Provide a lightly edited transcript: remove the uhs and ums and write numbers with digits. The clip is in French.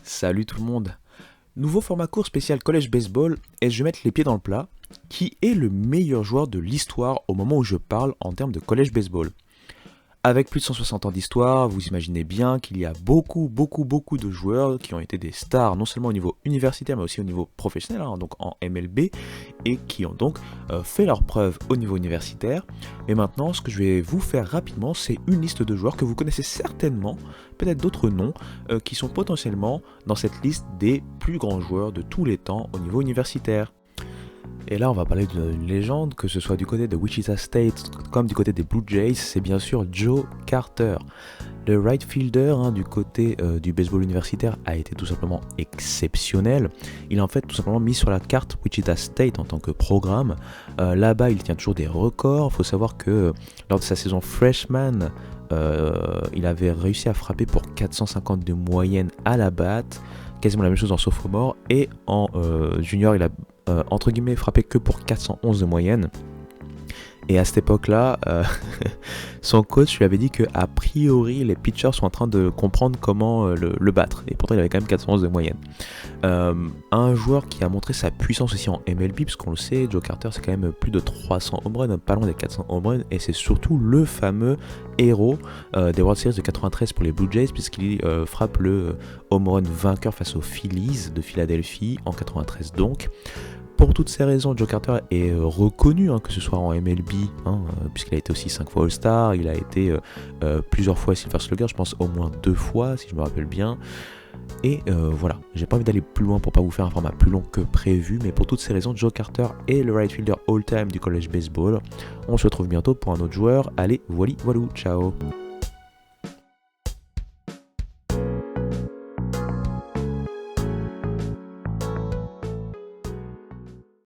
Salut tout le monde. Nouveau format court spécial College Baseball et je vais mettre les pieds dans le plat. Qui est le meilleur joueur de l'histoire au moment où je parle en termes de College Baseball? Avec plus de 160 ans d'histoire, vous imaginez bien qu'il y a beaucoup de joueurs qui ont été des stars, non seulement au niveau universitaire, mais aussi au niveau professionnel, donc en MLB, et qui ont donc fait leurs preuves au niveau universitaire. Mais maintenant, ce que je vais vous faire rapidement, c'est une liste de joueurs que vous connaissez certainement, peut-être d'autres noms, qui sont potentiellement dans cette liste des plus grands joueurs de tous les temps au niveau universitaire. Et là, on va parler d'une légende, que ce soit du côté de Wichita State comme du côté des Blue Jays, c'est bien sûr Joe Carter. Le right fielder du côté du baseball universitaire a été tout simplement exceptionnel. Il a en fait tout simplement mis sur la carte Wichita State en tant que programme. Là-bas, il tient toujours des records. Il faut savoir que lors de sa saison freshman, il avait réussi à frapper pour 450 de moyenne à la batte. Quasiment la même chose en sophomore. Et en junior, il a entre guillemets frappé que pour 411 de moyenne. Et à cette époque-là, son coach lui avait dit que a priori les pitchers sont en train de comprendre comment le battre. Et pourtant il avait quand même 411 de moyenne. Un joueur qui a montré sa puissance aussi en MLB, puisqu'on le sait, Joe Carter c'est quand même plus de 300 home runs, pas loin des 400 home runs, et c'est surtout le fameux héros des World Series de 93 pour les Blue Jays, puisqu'il frappe le home run vainqueur face aux Phillies de Philadelphie en 93 donc. Pour toutes ces raisons, Joe Carter est reconnu, que ce soit en MLB, puisqu'il a été aussi 5 fois All-Star, il a été plusieurs fois Silver Slugger, je pense au moins 2 fois si je me rappelle bien. Et voilà, j'ai pas envie d'aller plus loin pour pas vous faire un format plus long que prévu, mais pour toutes ces raisons, Joe Carter est le right fielder all-time du college baseball. On se retrouve bientôt pour un autre joueur. Allez, voilou, ciao.